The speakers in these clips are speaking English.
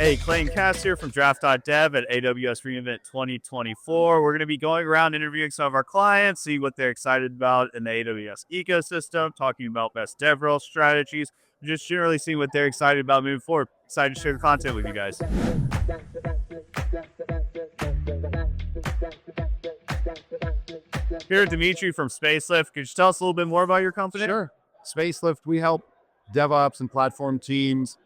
Hey, Clayton Cass here from Draft.dev at AWS reInvent 2024. We're going to be going around interviewing some of our clients, see what they're excited about in the AWS ecosystem, talking about best DevRel strategies, just generally seeing what they're excited about moving forward. Excited to share the content with you guys. Here, Dimitri from Spacelift. Could you tell us a little bit more about your company? Sure. Spacelift, we help DevOps and platform teams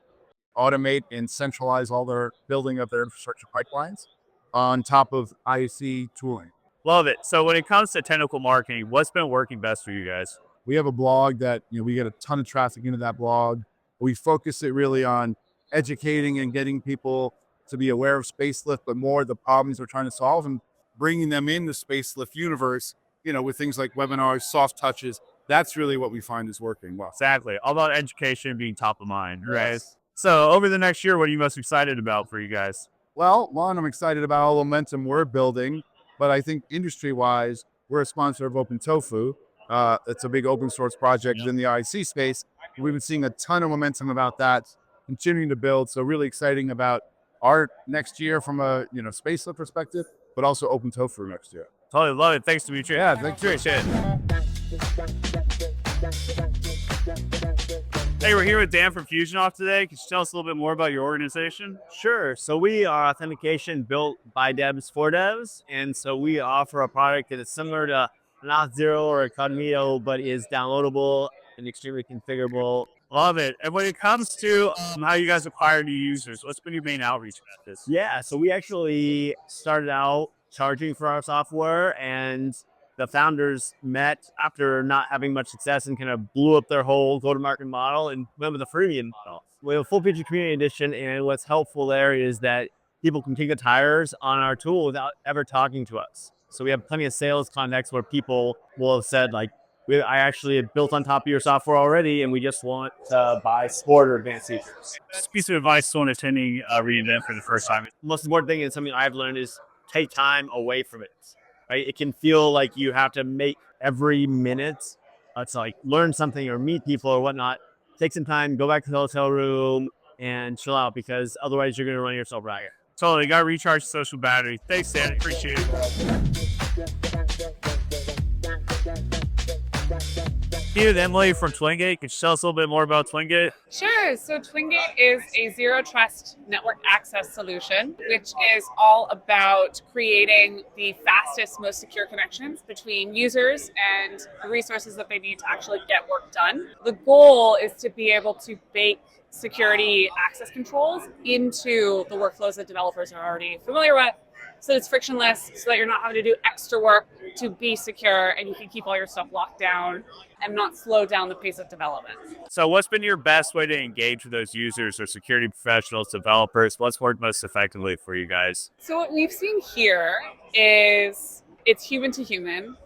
automate and centralize all their building of their infrastructure pipelines on top of IC tooling. Love it. So when it comes to technical marketing, what's been working best for you guys? We have a blog that, we get a ton of traffic into that blog. We focus it really on educating and getting people to be aware of Spacelift, but more the problems we're trying to solve and bringing them in the Spacelift universe, with things like webinars, soft touches. That's really what we find is working well. Exactly. All about education being top of mind, right? Yes. So over the next year, what are you most excited about for you guys? Well, one, I'm excited about all the momentum we're building, but I think industry-wise, we're a sponsor of OpenTofu. It's a big open source project in the IC space. We've been seeing a ton of momentum about that, continuing to build. So really exciting about our next year from a Spacelift perspective, but also OpenTofu next year. Totally love it. Thanks, Dimitri. Yeah, thanks. Appreciate it. Hey, we're here with Dan from FusionAuth today. Could you tell us a little bit more about your organization? Sure. So we are authentication built by devs for devs. And so we offer a product that is similar to an Auth0 or a Cognito, but is downloadable and extremely configurable. Love it. And when it comes to how you guys acquire new users, what's been your main outreach methods? Yeah, so we actually started out charging for our software, and the founders met after not having much success and kind of blew up their whole go-to-market model and went with a freemium model. We have a full-featured community edition, and what's helpful there is that people can kick the tires on our tool without ever talking to us. So we have plenty of sales contexts where people will have said, like, I actually built on top of your software already, and we just want to buy support or advanced features. Just a piece of advice to someone attending reInvent for the first time. The most important thing, and something I've learned, is take time away from it. Right? It can feel like you have to make every minute. It's like learn something or meet people or whatnot. Take some time, go back to the hotel room and chill out, because otherwise you're going to run yourself ragged. Totally. Got to recharge social battery. Thanks, Dan. Appreciate it. Here with Emily from Twingate. Could you tell us a little bit more about Twingate? Sure. So Twingate is a zero trust network access solution, which is all about creating the fastest, most secure connections between users and the resources that they need to actually get work done. The goal is to be able to bake security access controls into the workflows that developers are already familiar with, so it's frictionless, so that you're not having to do extra work to be secure, and you can keep all your stuff locked down and not slow down the pace of development. So what's been your best way to engage with those users or security professionals, developers? What's worked most effectively for you guys? So what we've seen here is it's human to human.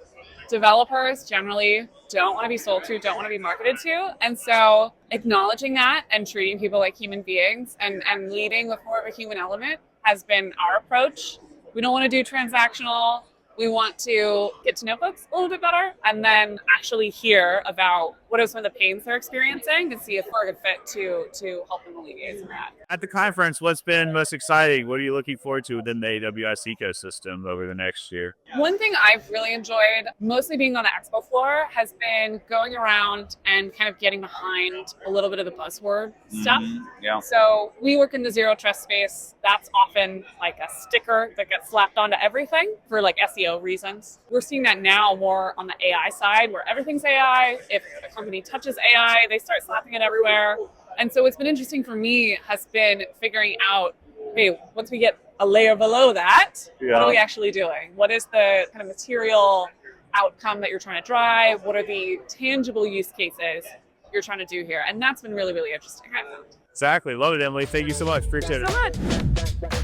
Developers generally don't want to be sold to, don't want to be marketed to. And so acknowledging that and treating people like human beings and leading with more of a human element has been our approach. We don't want to do transactional. We want to get to know folks a little bit better and then actually hear about what are some of the pains they're experiencing and see if we're a good fit to help them alleviate some of that. At the conference, what's been most exciting? What are you looking forward to within the AWS ecosystem over the next year? One thing I've really enjoyed, mostly being on the expo floor, has been going around and kind of getting behind a little bit of the buzzword stuff. Yeah. So we work in the zero trust space. That's often like a sticker that gets slapped onto everything for like SEO reasons. We're seeing that now more on the AI side, where everything's AI. If a company touches AI, they start slapping it everywhere. And so what's been interesting for me has been figuring out, hey, once we get a layer below that, what are we actually doing? What is the kind of material outcome that you're trying to drive? What are the tangible use cases you're trying to do here? And that's been really, really interesting, I found. Exactly. Love it, Emily. Thank you so much. Appreciate it. Thanks so much.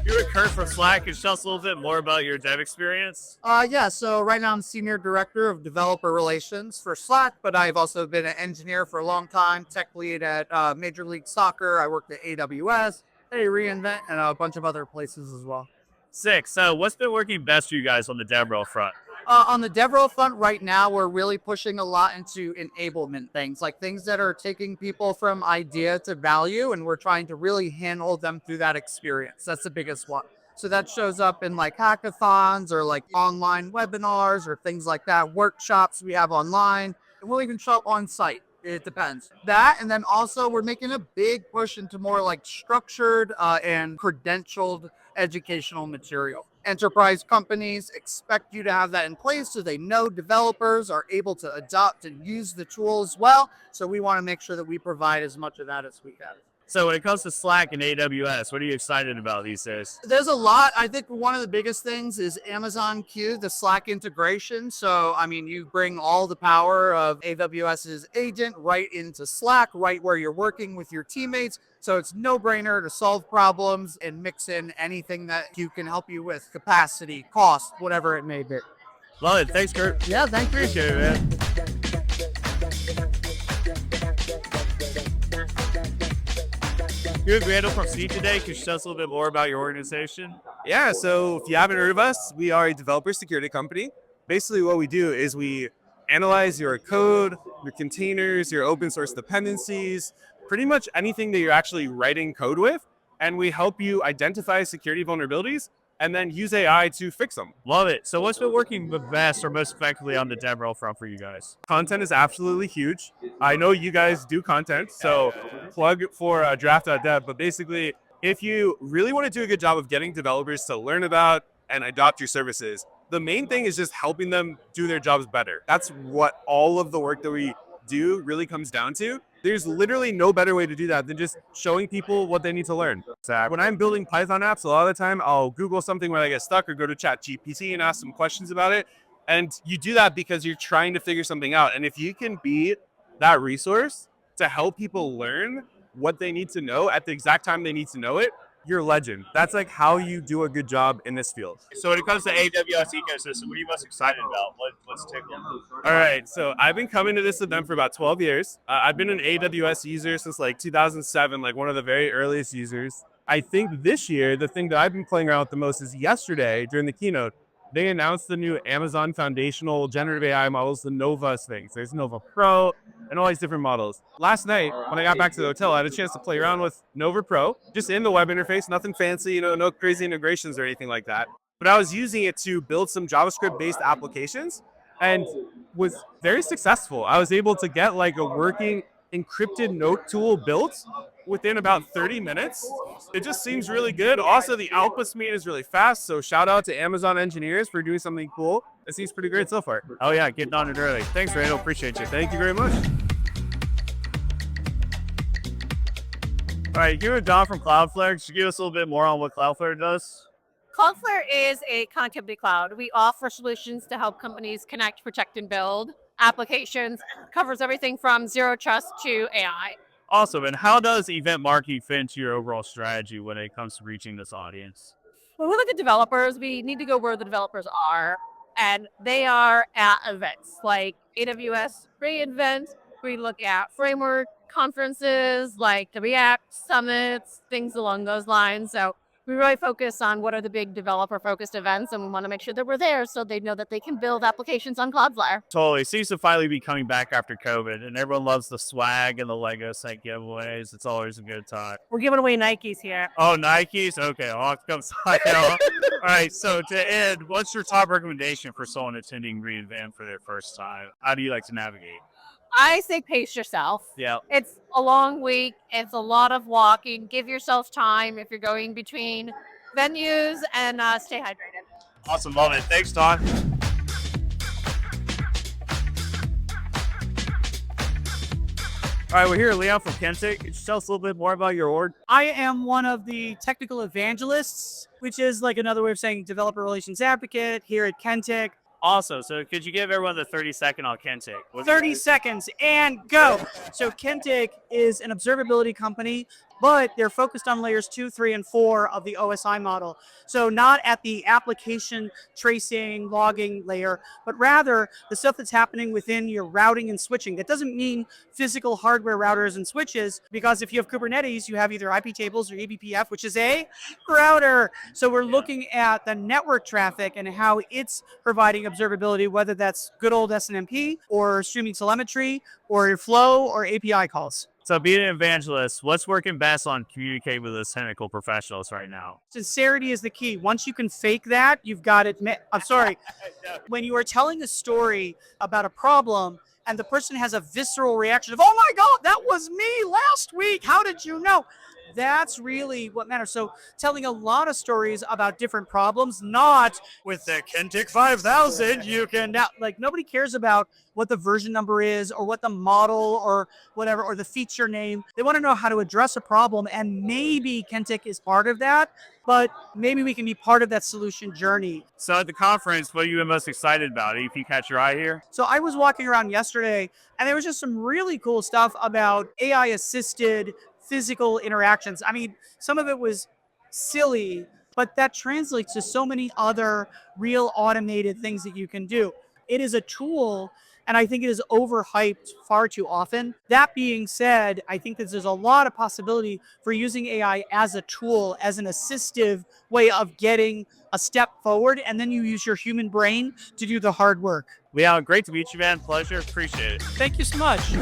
You're with Kurt from Snyk. Could you tell us a little bit more about your dev experience? Yeah, so right now I'm Senior Director of Developer Relations for Slack, but I've also been an engineer for a long time, tech lead at Major League Soccer. I worked at AWS, at reInvent, and a bunch of other places as well. Sick. So what's been working best for you guys on the DevRel front? On the DevRel front right now, we're really pushing a lot into enablement things, like things that are taking people from idea to value, and we're trying to really handle them through that experience. That's the biggest one. So that shows up in like hackathons or like online webinars or things like that, workshops we have online. And we'll even show up on site. It depends. That, and then also we're making a big push into more like structured and credentialed educational material. Enterprise companies expect you to have that in place so they know developers are able to adopt and use the tool as well. So we want to make sure that we provide as much of that as we can. So when it comes to Slack and AWS, what are you excited about these days? There's a lot. I think one of the biggest things is Amazon Q, the Slack integration. So, I mean, you bring all the power of AWS's agent right into Slack, right where you're working with your teammates. So it's no-brainer to solve problems and mix in anything that Q can help you with, capacity, cost, whatever it may be. Love it. Thanks, Kurt. Yeah, thank you. Appreciate it, man. Good, Randall from Seed today. Can you tell us a little bit more about your organization? Yeah, so if you haven't heard of us, we are a developer security company. Basically what we do is we analyze your code, your containers, your open source dependencies, pretty much anything that you're actually writing code with, and we help you identify security vulnerabilities and then use AI to fix them. Love it. So what's been working the best or most effectively on the DevRel front for you guys? Content is absolutely huge. I know you guys do content, so plug for Draft.dev, but basically, if you really want to do a good job of getting developers to learn about and adopt your services, the main thing is just helping them do their jobs better. That's what all of the work that we do really comes down to. There's literally no better way to do that than just showing people what they need to learn. When I'm building Python apps, a lot of the time I'll Google something when I get stuck or go to ChatGPT and ask some questions about it. And you do that because you're trying to figure something out. And if you can be that resource to help people learn what they need to know at the exact time they need to know it, you're a legend. That's like how you do a good job in this field. So when it comes to AWS ecosystem, what are you most excited about? Let's take a look. All right, so I've been coming to this event for about 12 years. I've been an AWS user since like 2007, like one of the very earliest users. I think this year, the thing that I've been playing around with the most is yesterday during the keynote, they announced the new Amazon foundational generative AI models, the Nova things. There's Nova Pro and all these different models. Last night, when I got back to the hotel, I had a chance to play around with Nova Pro, just in the web interface, nothing fancy, no crazy integrations or anything like that. But I was using it to build some JavaScript-based applications and was very successful. I was able to get like a working encrypted note tool built within about 30 minutes. It just seems really good. Also, the output speed is really fast. So shout out to Amazon engineers for doing something cool. It seems pretty great so far. Oh yeah, getting on it early. Thanks, Randall. Appreciate you. Thank you very much. All right, here with Don from Cloudflare. Could you give us a little bit more on what Cloudflare does? Cloudflare is a connectivity cloud. We offer solutions to help companies connect, protect, and build applications. Covers everything from zero trust to AI. Awesome. And how does event marketing fit into your overall strategy when it comes to reaching this audience? When we look at developers, we need to go where the developers are, and they are at events like AWS reInvent. We look at framework conferences like the React summits, things along those lines. So we really focus on what are the big developer-focused events, and we want to make sure that we're there so they know that they can build applications on Cloudflare. Totally. It seems to finally be coming back after COVID, and everyone loves the swag and the Lego set giveaways. It's always a good time. We're giving away Nikes here. Oh, Nikes? Okay, I'll have to come sign up. All right, so to end, what's your top recommendation for someone attending reInvent for their first time? How do you like to navigate? I say pace yourself. Yeah. It's a long week. It's a lot of walking. Give yourself time if you're going between venues, and stay hydrated. Awesome. Love it. Thanks, Don. All right, we're here, Leon from Kentik. Could you tell us a little bit more about your org? I am one of the technical evangelists, which is like another way of saying developer relations advocate here at Kentik. Awesome. So could you give everyone the 30-second on Kentik? 30 seconds and go. So Kentik is an observability company. but they're focused on layers 2, 3, and 4 of the OSI model. So not at the application tracing, logging layer, but rather the stuff that's happening within your routing and switching. That doesn't mean physical hardware routers and switches, because if you have Kubernetes, you have either IP tables or eBPF, which is a router. So we're looking at the network traffic and how it's providing observability, whether that's good old SNMP or streaming telemetry or flow or API calls. So being an evangelist, what's working best on communicating with those technical professionals right now? Sincerity is the key. Once you can fake that, you've got it. I'm sorry. When you are telling a story about a problem and the person has a visceral reaction of, oh my God, that was me last week. How did you know? That's really what matters. So telling a lot of stories about different problems, not with the Kentik 5000, you can now, like, nobody cares about what the version number is or what the model or whatever, or the feature name. They want to know how to address a problem, and maybe Kentik is part of that, but maybe we can be part of that solution journey. So at the conference, what are you most excited about? If you catch your eye here? So I was walking around yesterday, and there was just some really cool stuff about AI-assisted physical interactions. I mean, some of it was silly, but that translates to so many other real automated things that you can do. It is a tool, and I think it is overhyped far too often. That being said, I think that there's a lot of possibility for using AI as a tool, as an assistive way of getting a step forward, and then you use your human brain to do the hard work. Leon, great to meet you, man. Pleasure. Appreciate it. Thank you so much.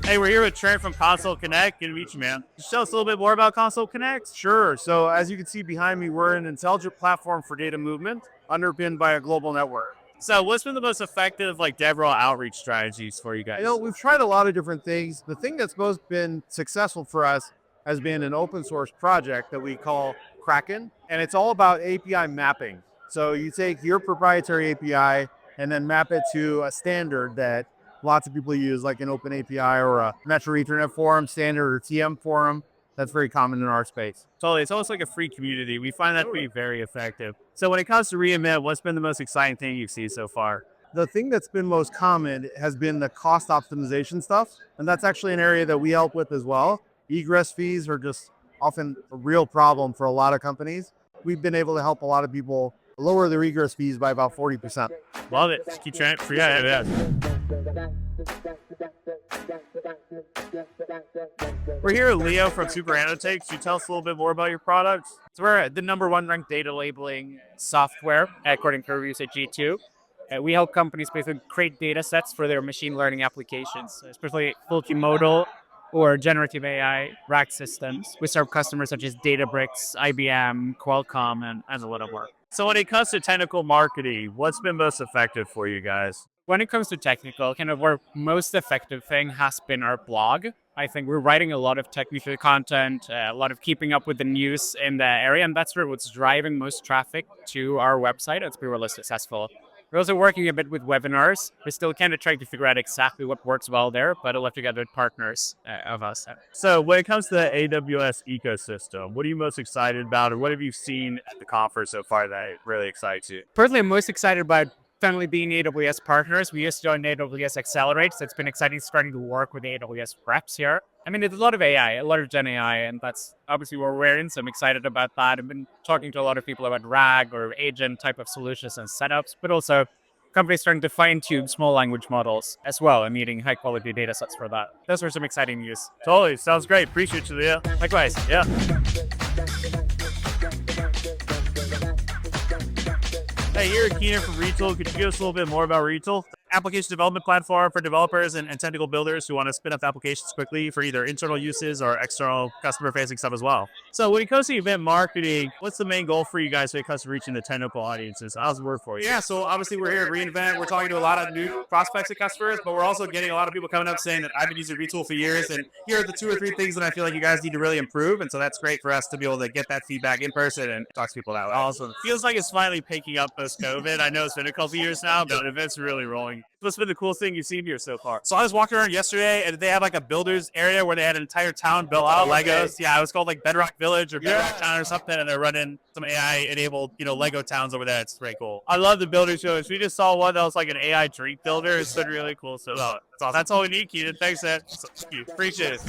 Hey, we're here with Trent from ConsoleConnect. Good to meet you, man. Just tell us a little bit more about ConsoleConnect. Sure. So as you can see behind me, we're an intelligent platform for data movement underpinned by a global network. So what's been the most effective DevRel outreach strategies for you guys? You know, we've tried a lot of different things. The thing that's most been successful for us has been an open source project that we call Kraken, and it's all about API mapping. So you take your proprietary API and then map it to a standard that lots of people use, like an Open API or a Metro Ethernet Forum standard or TM Forum. That's very common in our space. Totally. It's almost like a free community. We find that to be very effective. So when it comes to reInvent, what's been the most exciting thing you've seen so far? The thing that's been most common has been the cost optimization stuff. And that's actually an area that we help with as well. Egress fees are just often a real problem for a lot of companies. We've been able to help a lot of people lower their egress fees by about 40%. Love it. Keep trying. Yeah. We're here with Leo from SuperAnnotate. Could you tell us a little bit more about your product? So we're the #1 ranked data labeling software according to reviews at G2. We help companies basically create data sets for their machine learning applications, especially multimodal or generative AI RAG systems. We serve customers such as Databricks, IBM, Qualcomm, and a lot more. So when it comes to technical marketing, what's been most effective for you guys? When it comes to technical, kind of our most effective thing has been our blog. I think we're writing a lot of technical content, a lot of keeping up with the news in the area, and that's really what's driving most traffic to our website. It's been really successful. We're also working a bit with webinars. We're still kind of trying to figure out exactly what works well there, but I'll have to get with partners of us. So when it comes to the AWS ecosystem, what are you most excited about, or what have you seen at the conference so far that really excites you? Personally, I'm most excited about finally being AWS partners. We used to join AWS Accelerate, so it's been exciting starting to work with AWS reps here. I mean, it's a lot of AI, a lot of Gen AI, and that's obviously what we're in, so I'm excited about that. I've been talking to a lot of people about RAG or agent type of solutions and setups, but also companies starting to fine-tune small language models as well and needing high-quality data sets for that. Those are some exciting news. Totally. Sounds great. Appreciate you, Leah. Likewise. Yeah. Hey, here at Keenan from Retool. Could you give us a little bit more about Retool? Application development platform for developers and technical builders who want to spin up applications quickly for either internal uses or external customer-facing stuff as well. So when it comes to event marketing, what's the main goal for you guys when it comes to reaching the technical audiences? How's it work for you? Yeah, so obviously we're here at reInvent. We're talking to a lot of new prospects and customers, but we're also getting a lot of people coming up saying that I've been using Retool for years, and here are the 2 or 3 things that I feel like you guys need to really improve. And so that's great for us to be able to get that feedback in person and talk to people that way. Awesome. Feels like it's finally picking up post-COVID. I know it's been a couple years now, but events are really rolling. What's been the coolest thing you've seen here so far? So I was walking around yesterday, and they had like a builders area where they had an entire town built out of Legos. Yeah, it was called like Bedrock Village or Bedrock Town or something, and they're running some AI-enabled, Lego towns over there. It's pretty cool. I love the builder shows. We just saw one that was like an AI drink builder. It's been really cool. So that's all we need, Keaton. Thanks, Ed. Thank you. Appreciate it.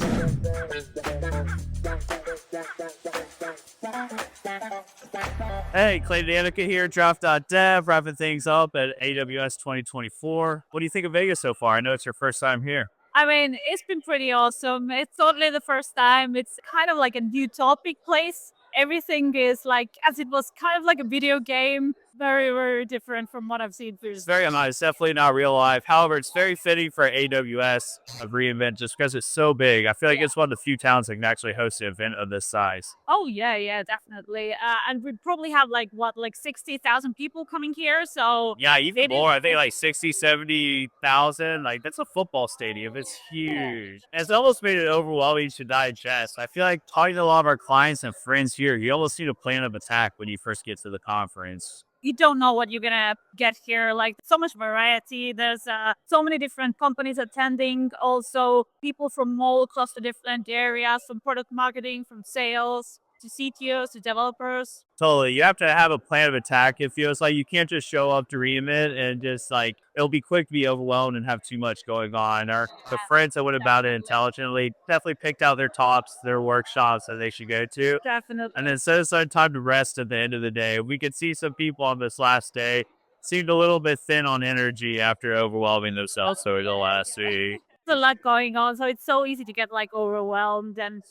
Hey, Clayton Danica here, Draft.dev, wrapping things up at AWS 2024. What do you think of Vegas so far? I know it's your first time here. I mean, it's been pretty awesome. It's totally the first time. It's kind of like a utopic place. Everything is like, as it was kind of like a video game, very, very different from what I've seen previously. It's very nice. Definitely not real life. However, it's very fitting for AWS of reInvent just because it's so big. I feel like it's one of the few towns that can actually host an event of this size. Oh, yeah, definitely. And we probably have like 60,000 people coming here. So yeah, even more. I think like 60, 70,000. Like that's a football stadium. It's huge. And it's almost made it overwhelming to digest. I feel like talking to a lot of our clients and friends here, you almost need a plan of attack when you first get to the conference. You don't know what you're gonna get here. Like so much variety. There's so many different companies attending. Also, people from all across the different areas, from product marketing, from sales to CTOs to developers. Totally. You have to have a plan of attack. It feels like you can't just show up to reInvent and just like, it'll be quick to be overwhelmed and have too much going on. The friends that went about it intelligently definitely picked out their tops, their workshops that they should go to. Definitely. And then set aside time to rest at the end of the day. We could see some people on this last day seemed a little bit thin on energy after overwhelming themselves over the last week. There's a lot going on, so it's so easy to get like overwhelmed and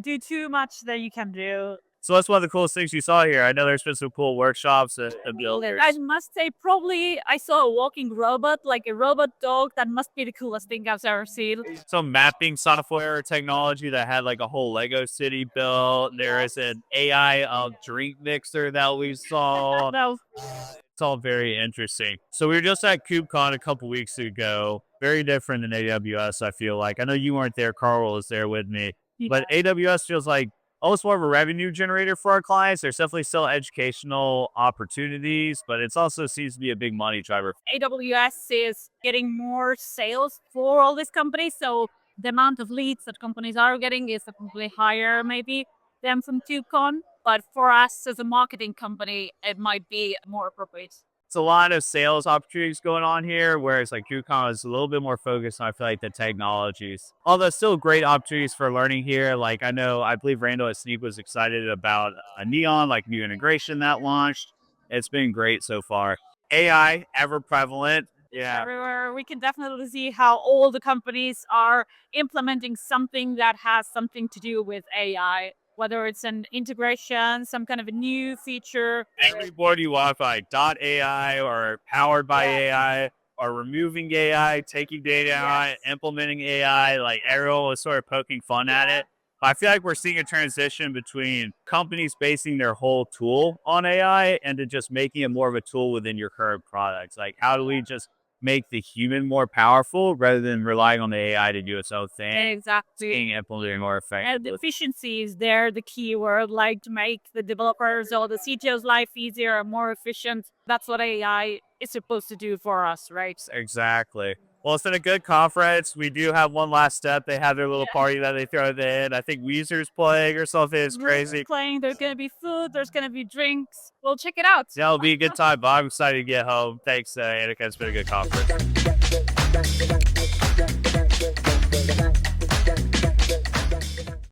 do too much that you can do. So that's one of the coolest things you saw here. I know there's been some cool workshops and builders. I must say, probably I saw a walking robot, like a robot dog. That must be the coolest thing I've ever seen. Some mapping software technology that had like a whole Lego city built. There is an AI drink mixer that we saw. It's all very interesting. So we were just at KubeCon a couple weeks ago. Very different than AWS, I feel like. I know you weren't there. Carl was there with me. Yeah. But AWS feels like almost more of a revenue generator for our clients. There's definitely still educational opportunities, but it also seems to be a big money driver. AWS is getting more sales for all these companies. So the amount of leads that companies are getting is definitely higher maybe than from KubeCon. But for us as a marketing company, it might be more appropriate. It's a lot of sales opportunities going on here, whereas like KubeCon is a little bit more focused on, I feel like, the technologies. Although still great opportunities for learning here. Like I believe Randall at Snyk was excited about a Neon, like new integration that launched. It's been great so far. AI, ever prevalent. Yeah. Everywhere. We can definitely see how all the companies are implementing something that has something to do with AI. Whether it's an integration, some kind of a new feature. Every board you want by .ai or powered by AI or removing AI, taking data AI, implementing AI, like everyone was sort of poking fun at it. I feel like we're seeing a transition between companies basing their whole tool on AI and to just making it more of a tool within your current products. Like how do we just make the human more powerful rather than relying on the AI to do its own thing? Exactly. Being implemented more effectively. And the efficiency is there, the key word, like to make the developers or the CTO's life easier and more efficient. That's what AI is supposed to do for us, right? Exactly. Well, it's been a good conference. We do have one last step. They have their little party that they throw in. I think Weezer's playing or something. It's crazy. Playing. There's going to be food. There's going to be drinks. We'll check it out. Yeah, it'll be a good time, but I'm excited to get home. Thanks, Annika. It's been a good conference.